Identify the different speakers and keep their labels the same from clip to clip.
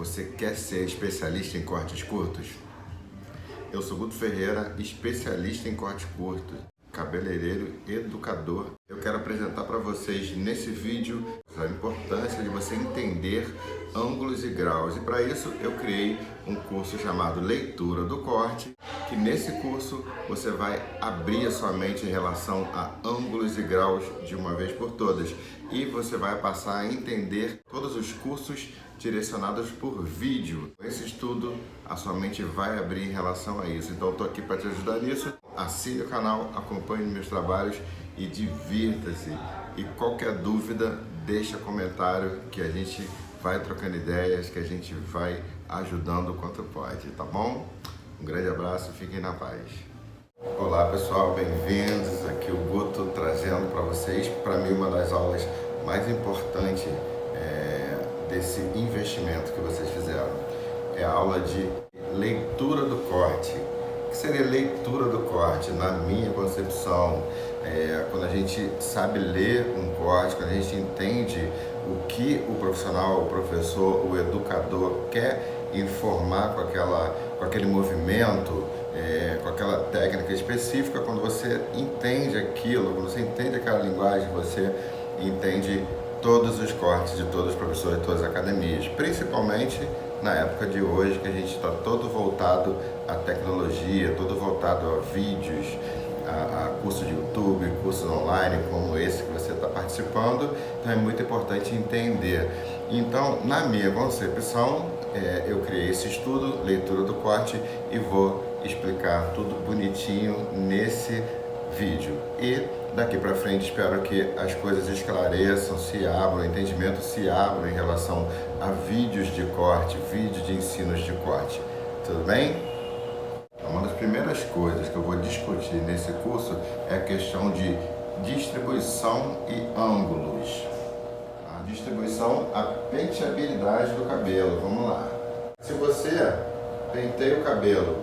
Speaker 1: Você quer ser especialista em cortes curtos? Eu sou Guto Ferreira, especialista em cortes curtos, cabeleireiro educador. Eu quero apresentar para vocês nesse vídeo a importância de você entender ângulos e graus. E para isso eu criei um curso chamado Leitura do Corte, que nesse curso você vai abrir a sua mente em relação a ângulos e graus de uma vez por todas. E você vai passar a entender todos os cursos direcionados por vídeo. Esse estudo, a sua mente vai abrir em relação a isso. Então eu estou aqui para te ajudar nisso. Assine o canal, acompanhe meus trabalhos e divirta-se. E qualquer dúvida, deixa comentário que a gente vai trocando ideias, que a gente vai ajudando quanto pode, tá bom? Um grande abraço, fiquem na paz. Olá pessoal, bem-vindos. Aqui o Guto trazendo para vocês, para mim, uma das aulas mais importantes desse investimento que vocês fizeram. É a aula de leitura do corte. O que seria leitura do corte? Na minha concepção, quando a gente sabe ler um corte, quando a gente entende o que o profissional, o professor, o educador quer informar com aquele movimento, com aquela técnica específica, quando você entende aquilo, quando você entende aquela linguagem, você entende todos os cortes de todos os professores de todas as academias, principalmente na época de hoje, que a gente está todo voltado à tecnologia, todo voltado a vídeos, a cursos de YouTube, cursos online como esse que você está participando. Então é muito importante entender. Então, na minha concepção, eu criei esse estudo, leitura do corte, e vou explicar tudo bonitinho nesse vídeo. E daqui para frente espero que as coisas esclareçam, se abram, o entendimento se abra em relação a vídeos de corte, vídeos de ensinos de corte. Tudo bem? Uma das primeiras coisas que eu vou discutir nesse curso é a questão de distribuição e ângulos. A distribuição, a penteabilidade do cabelo. Vamos lá. Se você penteia o cabelo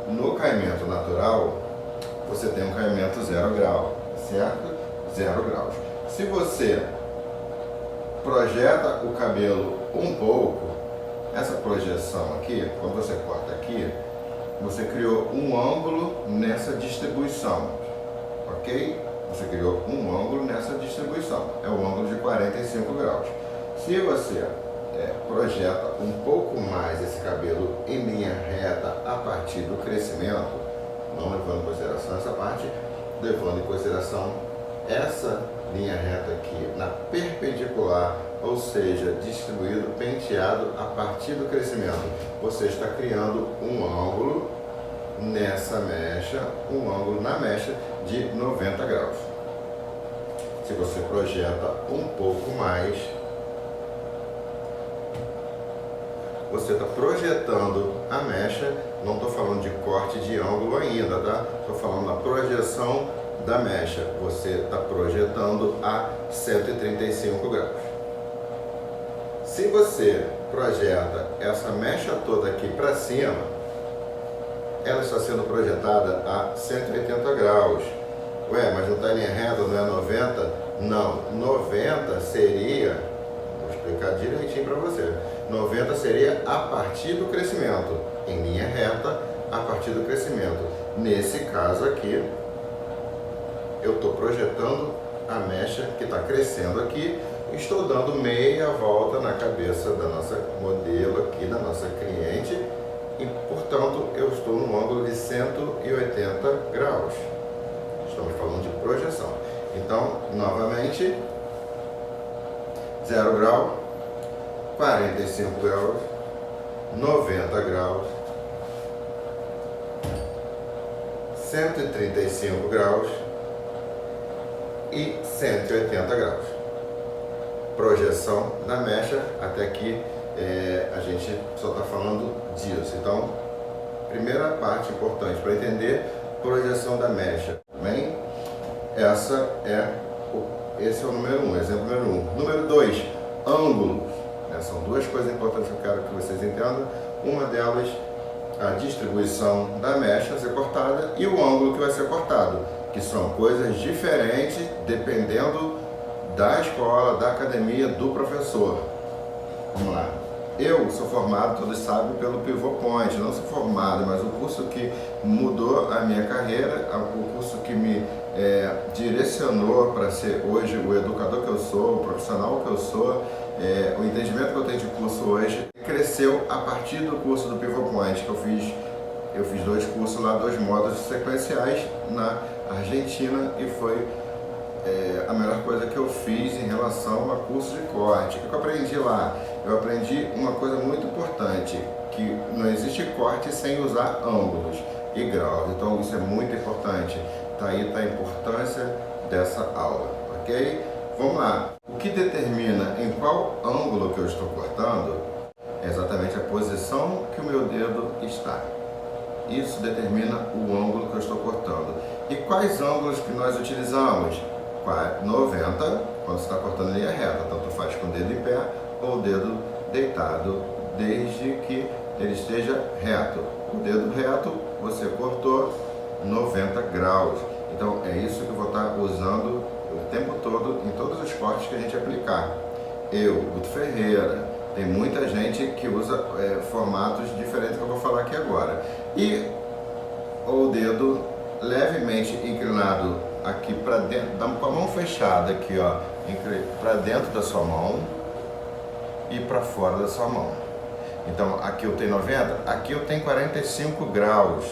Speaker 1: no caimento natural, você tem um caimento 0 grau, certo? 0 graus. Se você projeta o cabelo um pouco, essa projeção aqui, quando você corta aqui, você criou um ângulo nessa distribuição, ok? Você criou um ângulo nessa distribuição, é o ângulo de 45 graus. Se você projeta um pouco mais esse cabelo em linha reta a partir do crescimento, não levando em consideração essa parte, levando em consideração essa linha reta aqui na perpendicular, ou seja, distribuído, penteado a partir do crescimento, você está criando um ângulo nessa mecha, um ângulo na mecha de 90 graus. Se você projeta um pouco mais, você está projetando a mecha. Não estou falando de corte de ângulo ainda, tá? Estou falando da projeção da mecha. Você está projetando a 135 graus. Se você projeta essa mecha toda aqui para cima, ela está sendo projetada a 180 graus. Ué, mas não está em linha reta, não é 90? Não, 90 seria, vou explicar direitinho para você, 90 seria a partir do crescimento, em linha reta, a partir do crescimento. Nesse caso aqui, eu estou projetando a mecha que está crescendo aqui, estou dando meia volta na cabeça da nossa modelo aqui, da nossa cliente, e portanto eu estou no ângulo de 180 graus. Estamos falando de projeção. Então, novamente, 0 grau, 45 graus, 90 graus, 135 graus e 180 graus. Projeção da mecha, até aqui a gente só está falando disso. Então, primeira parte importante para entender, projeção da mecha. Bem, esse é o número 1, exemplo número 1. Número 2, ângulos. São duas coisas importantes que eu quero que vocês entendam. Uma delas, a distribuição da mecha a ser cortada e o ângulo que vai ser cortado, que são coisas diferentes dependendo da escola, da academia, do professor. Vamos lá. Eu sou formado, todos sabem, pelo Pivot Point. Não sou formado, mas o curso que mudou a minha carreira, o curso que me direcionou para ser hoje o educador que eu sou, o profissional que eu sou, o entendimento que eu tenho de curso hoje, cresceu a partir do curso do Pivot Point, que eu fiz 2 cursos lá, 2 módulos sequenciais na Argentina, e foi a melhor coisa que eu fiz em relação a curso de corte. O que eu aprendi lá? Eu aprendi uma coisa muito importante, que não existe corte sem usar ângulos e graus. Então isso é muito importante. Aí está a importância dessa aula, ok? Vamos lá. O que determina em qual ângulo que eu estou cortando é exatamente a posição que o meu dedo está. Isso determina o ângulo que eu estou cortando. E quais ângulos que nós utilizamos? 90, quando você está cortando linha reta, tanto faz com o dedo em pé ou o dedo deitado, desde que ele esteja reto. O dedo reto, você cortou 90 graus. Então é isso que eu vou estar usando o tempo todo em todos os cortes que a gente aplicar. Eu, Guto Ferreira, tem muita gente que usa formatos diferentes que eu vou falar aqui agora. E o dedo levemente inclinado aqui para dentro, com a mão fechada aqui, ó, para dentro da sua mão e para fora da sua mão. Então aqui eu tenho 90, aqui eu tenho 45 graus.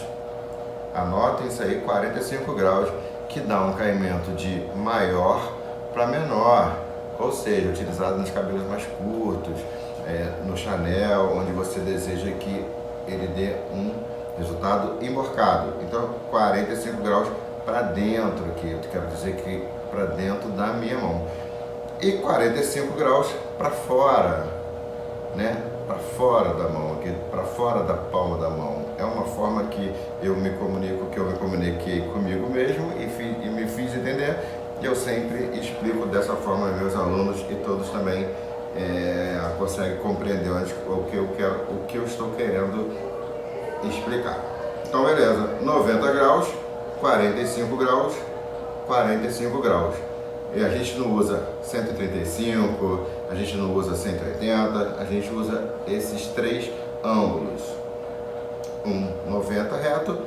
Speaker 1: Anotem isso aí, 45 graus, que dá um caimento de maior para menor, ou seja, utilizado nos cabelos mais curtos, no Chanel, onde você deseja que ele dê um resultado emborcado. Então 45 graus para dentro aqui, eu quero dizer que para dentro da minha mão, e 45 graus para fora, né? Para fora da mão, aqui para fora da palma da mão. É uma forma que eu me comunico, que eu me comuniquei comigo mesmo e me fiz entender. E eu sempre explico dessa forma aos meus alunos, e todos também conseguem compreender o que eu estou querendo explicar. Então beleza, 90 graus, 45 graus, 45 graus. E a gente não usa 135, a gente não usa 180, a gente usa esses 3 ângulos. 90 reto,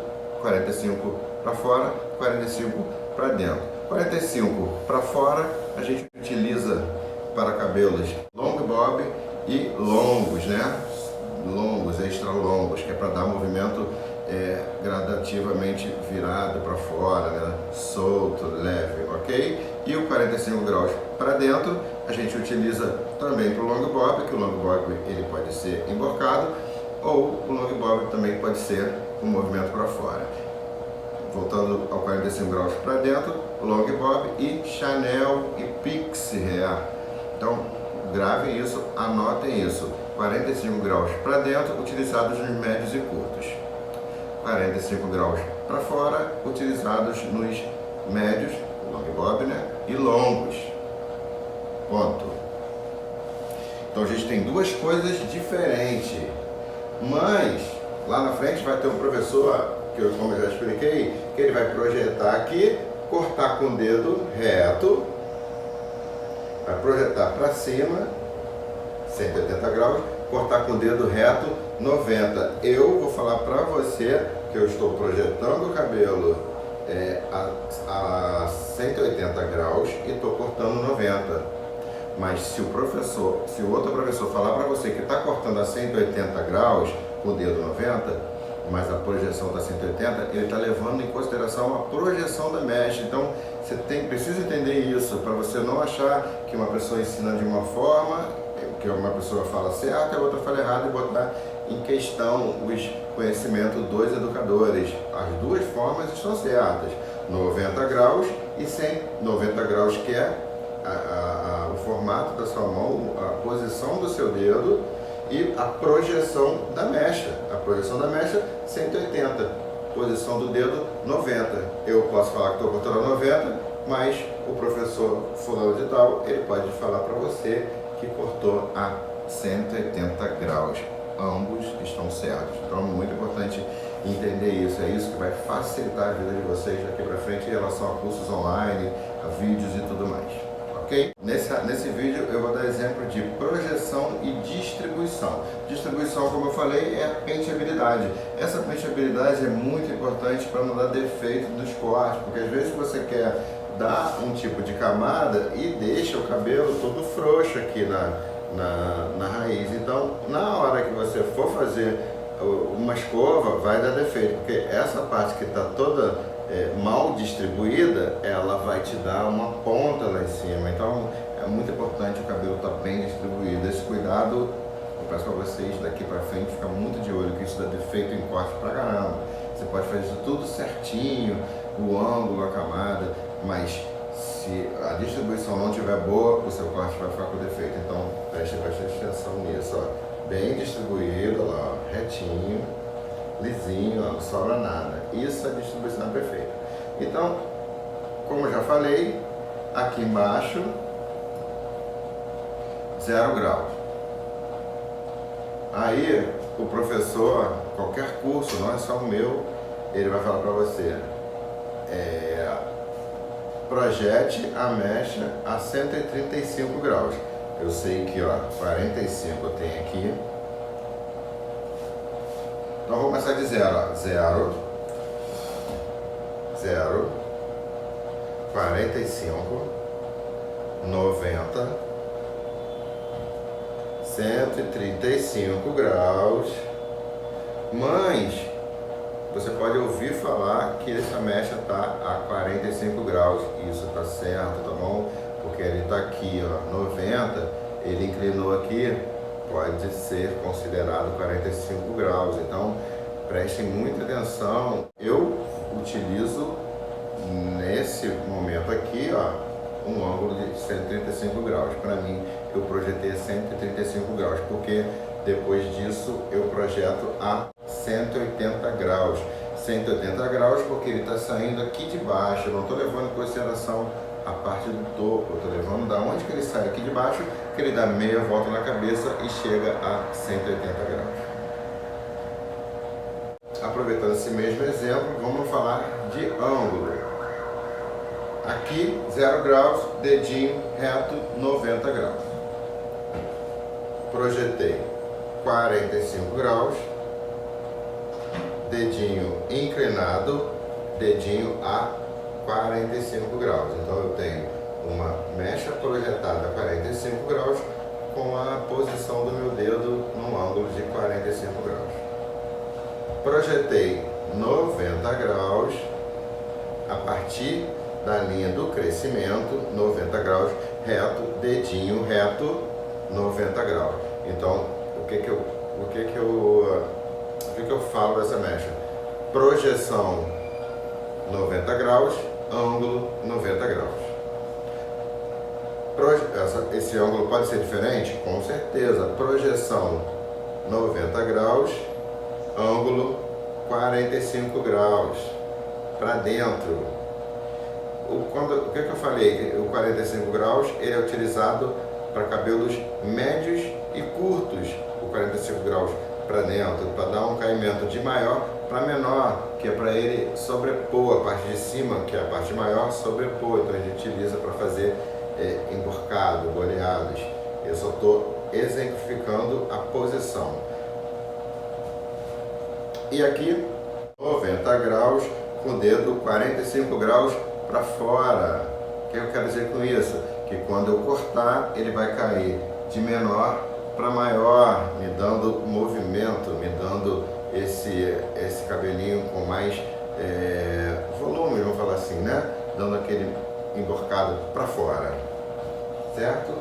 Speaker 1: 45 para fora, 45 para dentro. 45 para fora a gente utiliza para cabelos long bob e longos, né? Longos, extra longos, que é para dar movimento gradativamente virado para fora, né? Solto, leve, ok? E o 45 graus para dentro a gente utiliza também para o long bob, que o long bob ele pode ser emborcado, ou o long bob também pode ser um movimento para fora. Voltando ao 45 graus para dentro, long bob e Chanel e pixie hair. Então gravem isso, anotem isso. 45 graus para dentro, utilizados nos médios e curtos. 45 graus para fora, utilizados nos médios, long bob, né? E longos. Ponto. Então a gente tem 2 coisas diferentes. Mas lá na frente vai ter um professor, como eu já expliquei, que ele vai projetar aqui, cortar com o dedo reto, vai projetar para cima, 180 graus, cortar com o dedo reto, 90. Eu vou falar para você que eu estou projetando o cabelo a 180 graus e estou cortando 90. Mas se o outro professor falar para você que está cortando a 180 graus com o dedo 90, mas a projeção está 180, ele está levando em consideração a projeção da mecha. Então você precisa entender isso, para você não achar que uma pessoa ensina de uma forma, que uma pessoa fala certo e a outra fala errado, e botar em questão os conhecimentos dos educadores. As 2 formas estão certas, 90 graus e 190 graus, que é o formato da sua mão, a posição do seu dedo e a projeção da mecha. A projeção da mecha, 180. Posição do dedo, 90. Eu posso falar que estou cortando a 90, mas o professor fulano de tal, ele pode falar para você que cortou a 180 graus. Ambos estão certos. Então é muito importante entender isso. É isso que vai facilitar a vida de vocês daqui para frente em relação a cursos online, a vídeos e tudo mais. ok? Nesse vídeo eu vou dar exemplo de projeção e distribuição. Distribuição, como eu falei, é a penteabilidade. Essa penteabilidade é muito importante para não dar defeito dos cortes, porque às vezes você quer dar um tipo de camada e deixa o cabelo todo frouxo aqui na raiz. Então, na hora que você for fazer uma escova, vai dar defeito, porque essa parte que está toda mal distribuída, ela vai te dar uma ponta lá em cima. Então, é muito importante o cabelo estar bem distribuído. Esse cuidado, eu peço para vocês daqui para frente ficar muito de olho, que isso dá defeito em corte pra caramba. Você pode fazer isso tudo certinho, o ângulo, a camada, mas se a distribuição não estiver boa, o seu corte vai ficar com defeito. Então, preste bastante atenção nisso, ó. Bem distribuído, ó, retinho, lisinho, ó, não sobra nada. Isso é a distribuição perfeita. Então, como eu já falei, aqui embaixo, 0 graus. Aí, o professor, qualquer curso, não é só o meu, ele vai falar para você, projete a mecha a 135 graus. Eu sei que, ó, 45 eu tenho aqui. Então, vou começar de 0, ó. 0, 0, 45, 90, 135 graus. Mas você pode ouvir falar que essa mecha está a 45 graus. Isso está certo, tá bom? Porque ele está aqui, ó, 90, ele inclinou aqui, pode ser considerado 45 graus. Então, prestem muita atenção. Eu utilizo nesse momento aqui, ó, um ângulo de 135 graus. Para mim, eu projetei a 135 graus, porque depois disso eu projeto a 180 graus. 180 graus porque ele está saindo aqui de baixo. Eu não estou levando em consideração a parte do topo, eu estou levando da onde que ele sai aqui de baixo, que ele dá meia volta na cabeça e chega a 180 graus. Aproveitando esse mesmo exemplo, vamos falar de ângulo. Aqui, 0 graus, dedinho reto, 90 graus. Projetei 45 graus, dedinho inclinado, dedinho a 45 graus. Então eu tenho uma mecha projetada a 45 graus com a posição do meu dedo num ângulo de 45 graus. Projetei 90 graus a partir da linha do crescimento, 90 graus reto, dedinho reto, 90 graus. Então, o que eu falo dessa mecha? Projeção 90 graus, ângulo 90 graus. Esse ângulo pode ser diferente? Com certeza. Projeção 90 graus, ângulo 45 graus para dentro. O que eu falei? O 45 graus ele é utilizado para cabelos médios e curtos. O 45 graus para dentro, para dar um caimento de maior para menor, que é para ele sobrepor a parte de cima, que é a parte maior, sobrepor. Então a gente utiliza para fazer emborcado, boleados. Eu só estou exemplificando a posição. E aqui, 90 graus, com o dedo 45 graus para fora. O que eu quero dizer com isso? Que quando eu cortar, ele vai cair de menor para maior, me dando movimento, me dando esse cabelinho com mais volume, vamos falar assim, né? Dando aquele emborcado para fora, certo?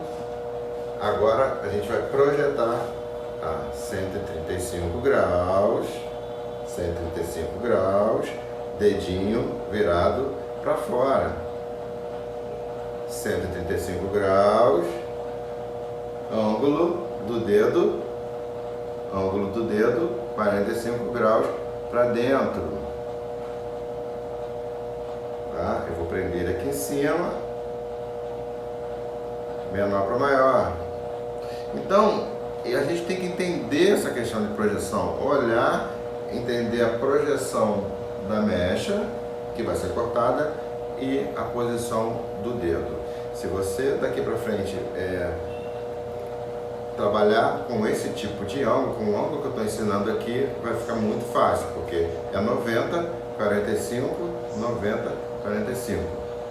Speaker 1: Agora a gente vai projetar a 135 graus, 135 graus, dedinho virado para fora, 135 graus, ângulo do dedo, 45 graus para dentro. Tá? Eu vou prender aqui em cima, menor para maior. Então, a gente tem que entender essa questão de projeção, olhar, entender a projeção da mecha que vai ser cortada e a posição do dedo. Se você daqui para frente trabalhar com esse tipo de ângulo, com o ângulo que eu estou ensinando aqui, vai ficar muito fácil, porque é 90, 45, 90, 45,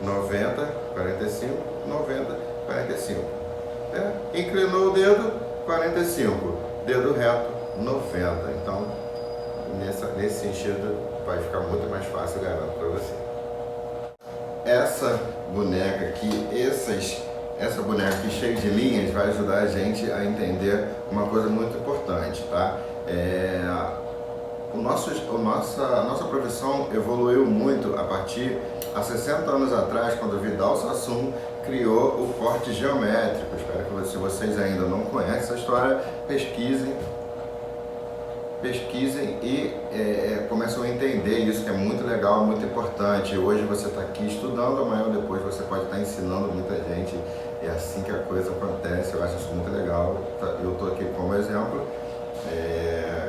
Speaker 1: 90, 45, 90, 45. Inclinou o dedo, 45, dedo reto, 90. Então, nesse sentido, vai ficar muito mais fácil, garanto para você. Essa boneca aqui, essa boneca aqui cheia de linhas vai ajudar a gente a entender uma coisa muito importante, tá? A nossa profissão evoluiu muito a partir, há 60 anos atrás, quando o Vidal Sassoon criou o corte geométrico. Espero que se vocês ainda não conhecem essa história, pesquisem e começam a entender isso, que é muito legal, muito importante. Hoje você está aqui estudando, amanhã ou depois você pode estar ensinando muita gente. É assim que a coisa acontece, eu acho isso muito legal. Eu estou aqui como exemplo,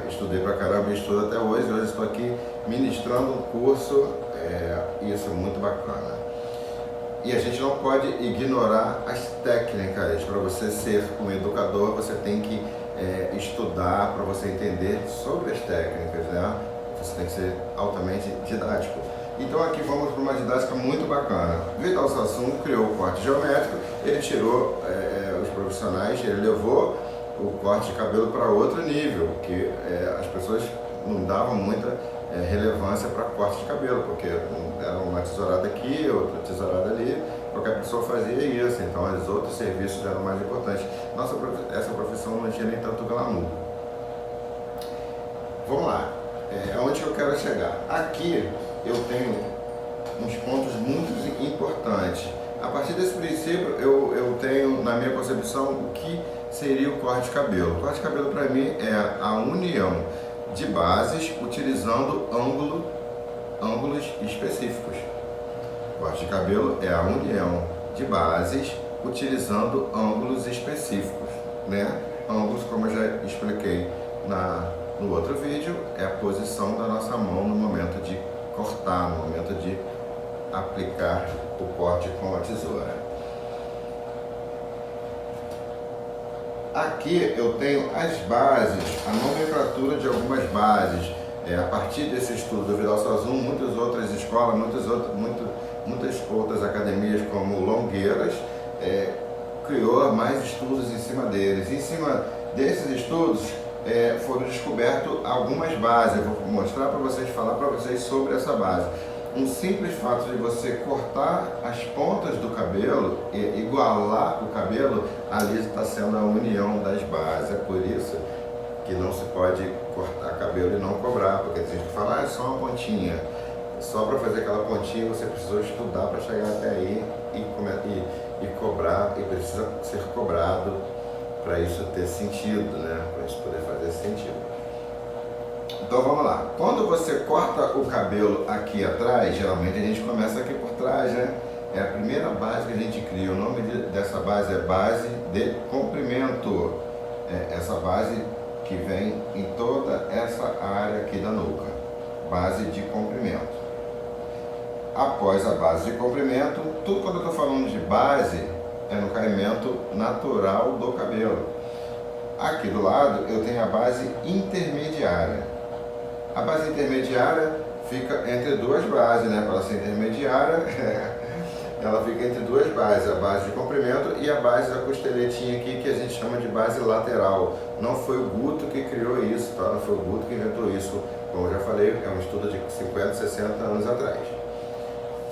Speaker 1: estudei pra caramba e estudo até hoje estou aqui ministrando um curso, isso é muito bacana. E a gente não pode ignorar as técnicas. Para você ser um educador, você tem que estudar para você entender sobre as técnicas, né? Você tem que ser altamente didático. Então aqui vamos para uma didática muito bacana. Vidal Sassoon criou o corte geométrico, ele tirou os profissionais, ele levou o corte de cabelo para outro nível, que as pessoas não davam muita relevância para corte de cabelo, porque era uma tesourada aqui, outra tesourada ali, qualquer pessoa fazia isso, então os outros serviços eram mais importantes. Essa profissão não tinha nem tanto glamour. Vamos lá, aonde eu quero chegar? Aqui eu tenho uns pontos muito importantes. A partir desse princípio, eu tenho na minha concepção o que seria o corte de cabelo. O corte de cabelo para mim é a união de bases utilizando ângulos específicos. O corte de cabelo é a união de bases utilizando ângulos específicos, né? Ângulos, como eu já expliquei no outro vídeo, é a posição da nossa mão no momento de cortar, no momento de aplicar o corte com a tesoura. Aqui eu tenho as bases, a nomenclatura de algumas bases. A partir desse estudo do Vidal Sassoon, muitas outras escolas, muitas outras academias, como Longueiras, criou mais estudos em cima deles. Em cima desses estudos foram descobertas algumas bases. Eu vou mostrar para vocês, falar para vocês sobre essa base. Um simples fato de você cortar as pontas do cabelo e igualar o cabelo, ali está sendo a união das bases. É por isso que não se pode cortar cabelo e não cobrar, porque tem gente que fala, é só uma pontinha. Só para fazer aquela pontinha você precisou estudar para chegar até aí e cobrar, e precisa ser cobrado para isso ter sentido, né? Para isso poder fazer sentido. Então vamos lá, quando você corta o cabelo aqui atrás, geralmente a gente começa aqui por trás, né? É a primeira base que a gente cria, o nome dessa base é base de comprimento. Essa base que vem em toda essa área aqui da nuca, base de comprimento. Após a base de comprimento, tudo quando eu estou falando de base, é no caimento natural do cabelo. Aqui do lado eu tenho a base intermediária. A base intermediária fica entre duas bases, né? Para ser intermediária, ela fica entre duas bases, a base de comprimento e a base da costeletinha aqui, que a gente chama de base lateral. Não foi o Guto que criou isso, tá? Não foi o Guto que inventou isso. Como eu já falei, é um estudo de 50, 60 anos atrás.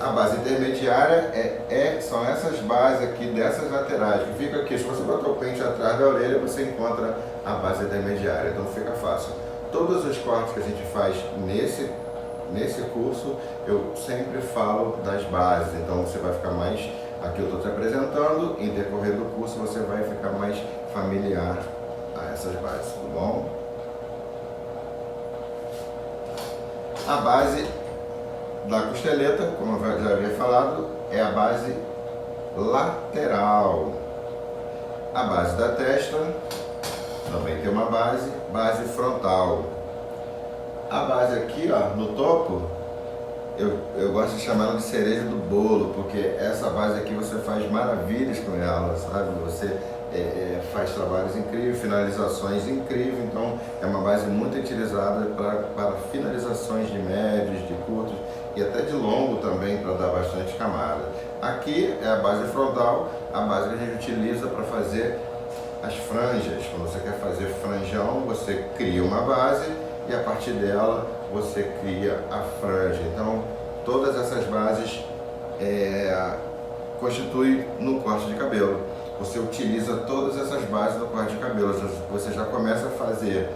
Speaker 1: A base intermediária são essas bases aqui, dessas laterais, que fica aqui. Se você botar o pente atrás da orelha, você encontra a base intermediária, então fica fácil. Todos os cortes que a gente faz nesse curso, eu sempre falo das bases, então você vai ficar mais, aqui eu estou te apresentando, em decorrer do curso você vai ficar mais familiar a essas bases, tá bom? A base da costeleta, como eu já havia falado, é a base lateral. A base da testa também tem uma base frontal. A base aqui, ó, no topo, eu gosto de chamar ela de cereja do bolo, porque essa base aqui você faz maravilhas com ela, sabe? Você faz trabalhos incríveis, finalizações incríveis, então é uma base muito utilizada para finalizações de médios, de curtos e até de longo também, para dar bastante camada. Aqui é a base frontal, a base que a gente utiliza para fazer as franjas. Quando você quer fazer franjão, você cria uma base e a partir dela você cria a franja. Então todas essas bases constituem no corte de cabelo. Você utiliza todas essas bases no corte de cabelo. Você já começa a fazer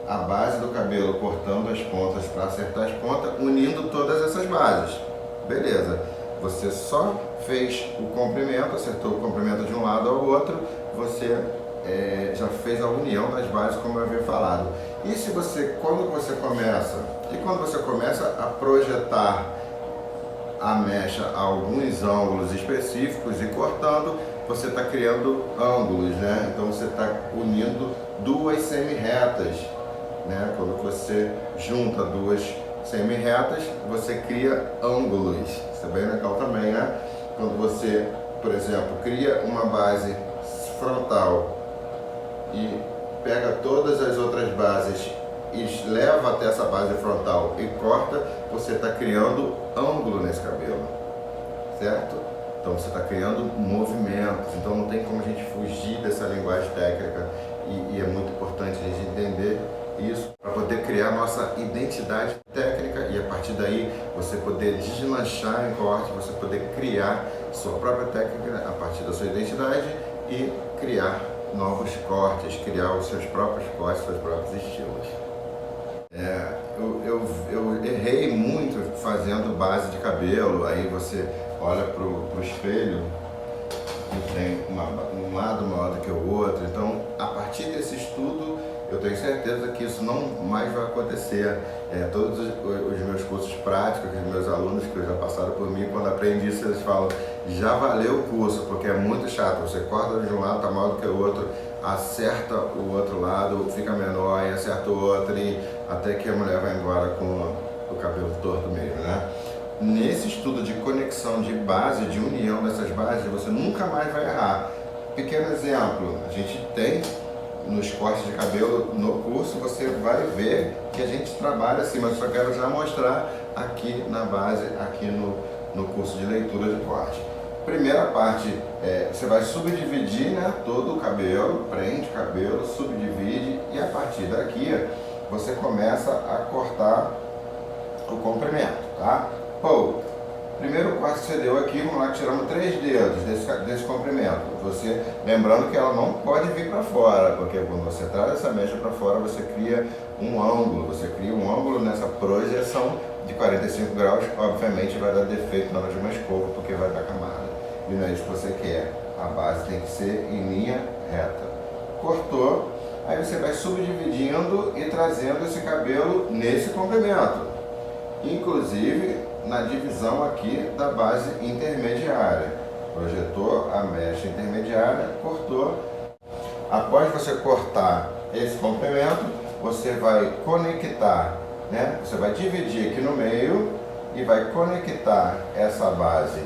Speaker 1: a base do cabelo cortando as pontas para acertar as pontas, unindo todas essas bases. Beleza. Você só fez o comprimento, acertou o comprimento de um lado ao outro, você já fez a união das bases, como eu havia falado. E se quando você começa a projetar a mecha a alguns ângulos específicos e cortando, você está criando ângulos, né? Então você está unindo duas semi-retas, né? Quando você junta duas semi-retas, você cria ângulos. Isso é bem legal também, né? Quando você, por exemplo, cria uma base frontal e pega todas as outras bases e leva até essa base frontal e corta, você está criando ângulo nesse cabelo, certo? Então você está criando movimentos, então não tem como a gente fugir dessa linguagem técnica e é muito importante a gente entender isso para poder criar nossa identidade técnica e a partir daí você poder deslanchar em corte, você poder criar sua própria técnica a partir da sua identidade e criar novos cortes, criar os seus próprios cortes, seus próprios estilos. Eu errei muito fazendo base de cabelo, aí você olha pro espelho e tem um lado maior do que o outro, então a partir desse estudo eu tenho certeza que isso não mais vai acontecer. Todos os meus cursos práticos, os meus alunos que já passaram por mim, quando aprendem isso, eles falam, já valeu o curso, porque é muito chato, você corta de um lado, tá maior do que o outro, acerta o outro lado, fica menor e acerta o outro, e até que a mulher vai embora com o cabelo torto mesmo, né? Nesse estudo de conexão de base, de união dessas bases, você nunca mais vai errar. Pequeno exemplo, a gente tem nos cortes de cabelo no curso, você vai ver que a gente trabalha assim, mas só quero já mostrar aqui na base, aqui no curso de leitura de corte. Primeira parte, você vai subdividir, né, todo o cabelo, prende o cabelo, subdivide e a partir daqui você começa a cortar o comprimento, tá? Primeiro corte que você deu aqui, vamos lá, tiramos 3 dedos desse comprimento. Você, lembrando que ela não pode vir para fora, porque quando você traz essa mecha para fora, você cria um ângulo nessa projeção de 45 graus, obviamente vai dar defeito na hora de uma escova, porque vai dar camada. E não é isso que você quer, a base tem que ser em linha reta. Cortou, aí você vai subdividindo e trazendo esse cabelo nesse comprimento. Inclusive, na divisão aqui da base intermediária. Projetou a mecha intermediária, cortou. Após você cortar esse comprimento, você vai conectar, né? Você vai dividir aqui no meio e vai conectar essa base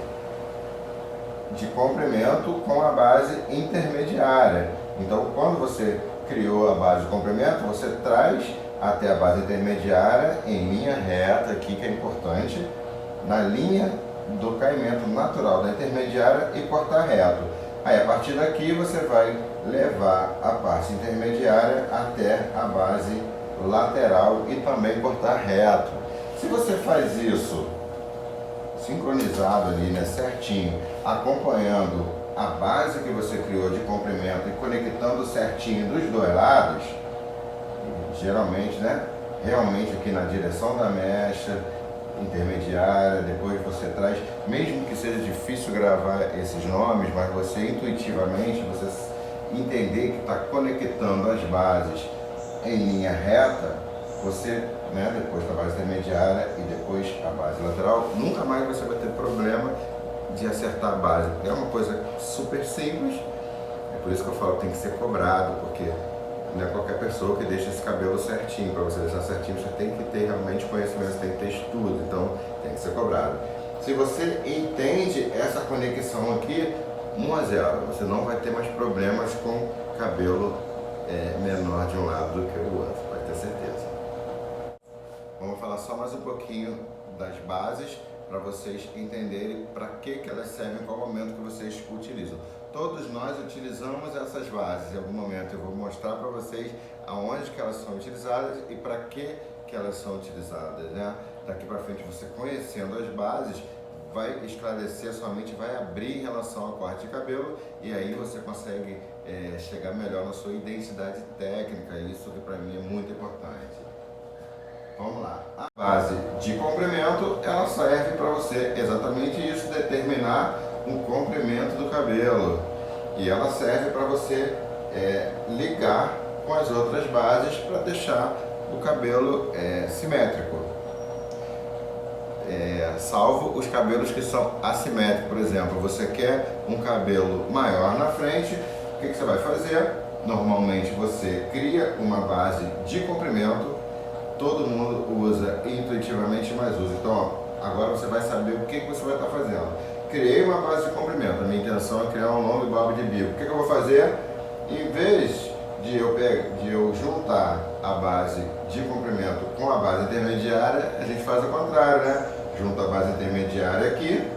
Speaker 1: de comprimento com a base intermediária. Então, quando você criou a base de comprimento, você traz até a base intermediária em linha reta, aqui que é importante, na linha do caimento natural da intermediária e cortar reto. Aí a partir daqui você vai levar a parte intermediária até a base lateral e também cortar reto. Se você faz isso sincronizado ali, né, certinho, acompanhando a base que você criou de comprimento e conectando certinho dos dois lados, geralmente, né, realmente aqui na direção da mecha intermediária, depois você traz, mesmo que seja difícil gravar esses nomes, mas você intuitivamente, você entender que está conectando as bases em linha reta, você, né, depois da base intermediária e depois a base lateral, nunca mais você vai ter problema de acertar a base. É uma coisa super simples, é por isso que eu falo que tem que ser cobrado, porque Não é qualquer pessoa que deixa esse cabelo certinho. Para você deixar certinho, você tem que ter realmente conhecimento, você tem que ter estudo, então tem que ser cobrado. Se você entende essa conexão aqui, 1-0, você não vai ter mais problemas com cabelo menor de um lado do que o outro, pode ter certeza. Vamos falar só mais um pouquinho das bases para vocês entenderem para que elas servem, qual momento que vocês utilizam. Todos nós utilizamos essas bases em algum momento. Eu vou mostrar para vocês aonde que elas são utilizadas e para que elas são utilizadas, né? Daqui para frente, você conhecendo as bases, vai esclarecer, sua mente vai abrir em relação ao corte de cabelo e aí você consegue chegar melhor na sua identidade técnica. Isso que para mim é muito importante. Vamos lá. A base de comprimento, ela serve para você exatamente isso, determinar o comprimento do cabelo. E ela serve para você ligar com as outras bases para deixar o cabelo simétrico. Salvo os cabelos que são assimétricos. Por exemplo, você quer um cabelo maior na frente, o que você vai fazer? Normalmente você cria uma base de comprimento. Todo mundo usa intuitivamente, mas usa. Então, ó, agora você vai saber o que você vai estar fazendo. Criei uma base de comprimento. A minha intenção é criar um longo bob de bico. O que eu vou fazer? Em vez de eu juntar a base de comprimento com a base intermediária, a gente faz o contrário, né? Junta a base intermediária aqui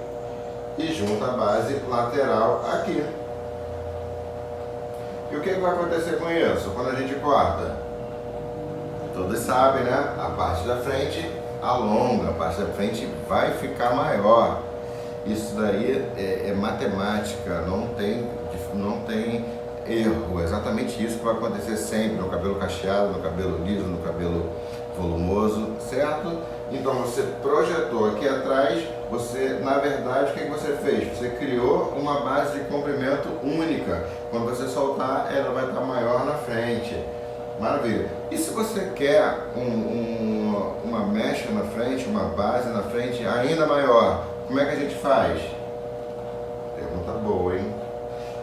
Speaker 1: e junta a base lateral aqui. E o que vai acontecer com isso? Quando a gente corta? Todos sabem, né? A parte da frente alonga, a parte da frente vai ficar maior. Isso daí é matemática, não tem erro. É exatamente isso que vai acontecer sempre no cabelo cacheado, no cabelo liso, no cabelo volumoso, certo? Então você projetou aqui atrás, você, na verdade, o que você fez? Você criou uma base de comprimento única. Quando você soltar, ela vai estar maior na frente. Maravilha. E se você quer uma mecha na frente, uma base na frente ainda maior, como é que a gente faz? Pergunta boa, hein?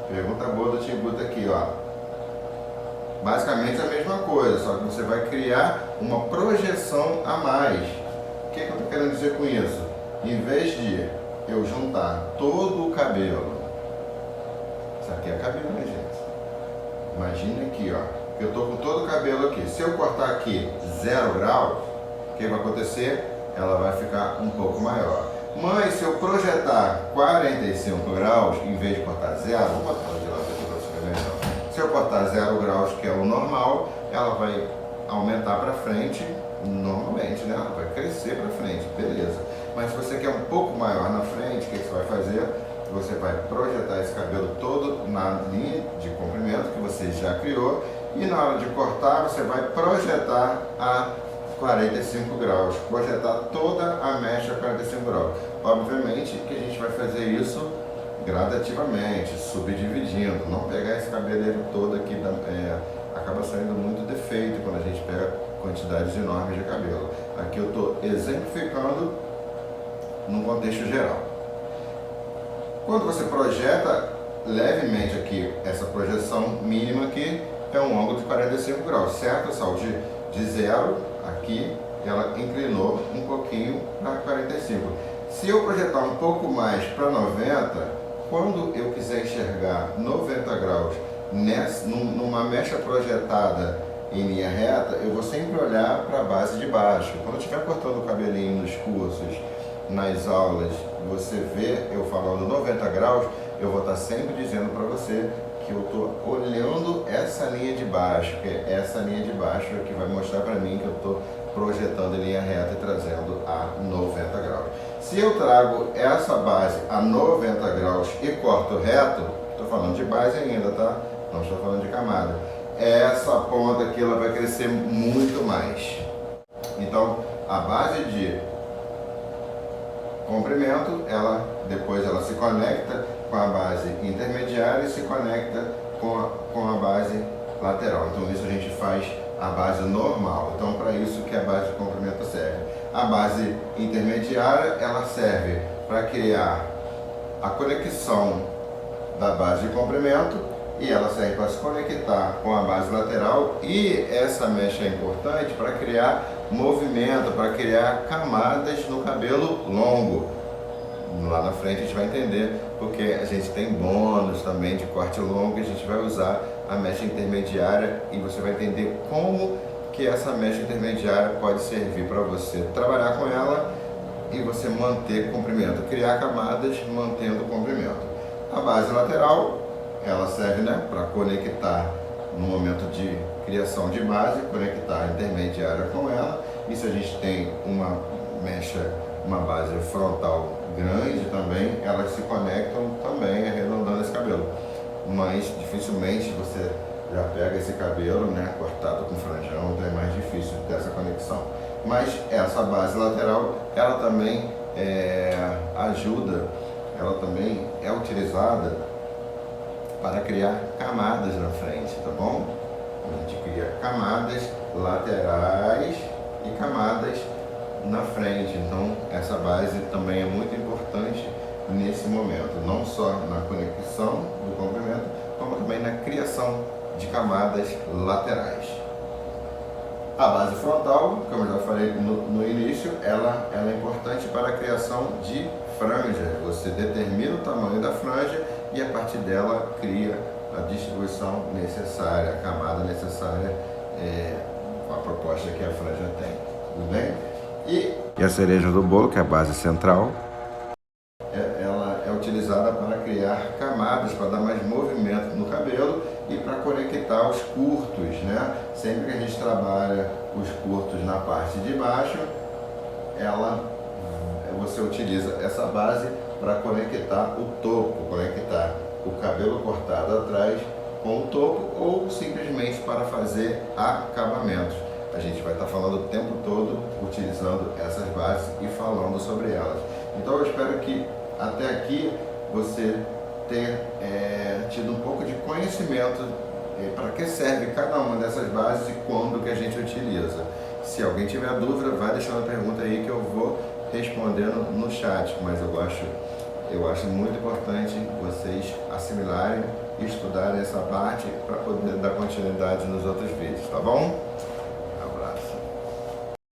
Speaker 1: Pergunta boa do Timbuta aqui, ó. Basicamente a mesma coisa, só que você vai criar uma projeção a mais. O que eu estou querendo dizer com isso? Em vez de eu juntar todo o cabelo, isso aqui é cabelo, né, gente? Imagina aqui, ó. Eu estou com todo o cabelo aqui. Se eu cortar aqui 0 graus, o que vai acontecer? Ela vai ficar um pouco maior. Mas se eu projetar 45 graus, em vez de cortar 0, vou botar ela de lado aqui para você ver melhor. Se eu cortar 0 graus, que é o normal, ela vai aumentar para frente, normalmente, né? Ela vai crescer para frente, beleza. Mas se você quer um pouco maior na frente, o que você vai fazer? Você vai projetar esse cabelo todo na linha de comprimento que você já criou e na hora de cortar você vai projetar a 45 graus, projetar toda a mecha a 45 graus. Obviamente que a gente vai fazer isso gradativamente, subdividindo, não pegar esse cabeleiro todo aqui, acaba saindo muito defeito quando a gente pega quantidades enormes de cabelo. Aqui eu estou exemplificando num contexto geral. Quando você projeta levemente aqui, essa projeção mínima aqui é um ângulo de 45 graus, certo? Saúde de 0 aqui, ela inclinou um pouquinho para 45. Se eu projetar um pouco mais para 90, quando eu quiser enxergar 90 graus numa mecha projetada em linha reta, eu vou sempre olhar para a base de baixo. Quando eu estiver cortando o cabelinho nos cursos, nas aulas, você vê eu falando 90 graus, eu vou estar sempre dizendo para você que eu estou olhando essa linha de baixo, que é essa linha de baixo que vai mostrar para mim que eu estou projetando em linha reta e trazendo a 90 graus. Se eu trago essa base a 90 graus e corto reto, estou falando de base ainda, tá? Não estou falando de camada. Essa ponta aqui ela vai crescer muito mais. Então, a base de comprimento, depois ela se conecta com a base intermediária e se conecta com a base lateral. Então isso a gente faz a base normal. Então para isso que a base de comprimento serve. A base intermediária, ela serve para criar a conexão da base de comprimento e ela serve para se conectar com a base lateral, e essa mecha é importante para criar movimento, para criar camadas no cabelo longo. Lá na frente a gente vai entender, porque a gente tem bônus também de corte longo, e a gente vai usar a mecha intermediária e você vai entender como que essa mecha intermediária pode servir para você trabalhar com ela e você manter comprimento, criar camadas mantendo comprimento. A base lateral, ela serve, né, para conectar no momento de criação de base, conectar a intermediária com ela. E se a gente tem uma mecha, uma base frontal grande também, elas se conectam também arredondando esse cabelo. Mas dificilmente você já pega esse cabelo, né, cortado com franjão, então é mais difícil ter essa conexão. Mas essa base lateral, ela também ajuda, ela também é utilizada para criar camadas na frente, tá bom? A gente cria camadas laterais e camadas na frente, então essa base também é muito importante nesse momento, não só na conexão do comprimento, como também na criação de camadas laterais. A base frontal, como eu já falei no início, ela é importante para a criação de franja. Você determina o tamanho da franja e a partir dela cria a distribuição necessária, a camada necessária, a proposta que a franja tem. Tudo bem? E a cereja do bolo, que é a base central, ela é utilizada para criar camadas, para dar mais movimento no cabelo e para conectar os curtos, né? Sempre que a gente trabalha os curtos na parte de baixo, você utiliza essa base para conectar o topo, conectar o cabelo cortado atrás com o topo, ou simplesmente para fazer acabamentos. A gente vai estar falando o tempo todo utilizando essas bases e falando sobre elas. Então eu espero que até aqui você tenha tido um pouco de conhecimento para que serve cada uma dessas bases e quando que a gente utiliza. Se alguém tiver dúvida, vai deixando a pergunta aí que eu vou respondendo no chat, mas eu acho muito importante vocês assimilarem e estudarem essa parte para poder dar continuidade nos outros vídeos, tá bom?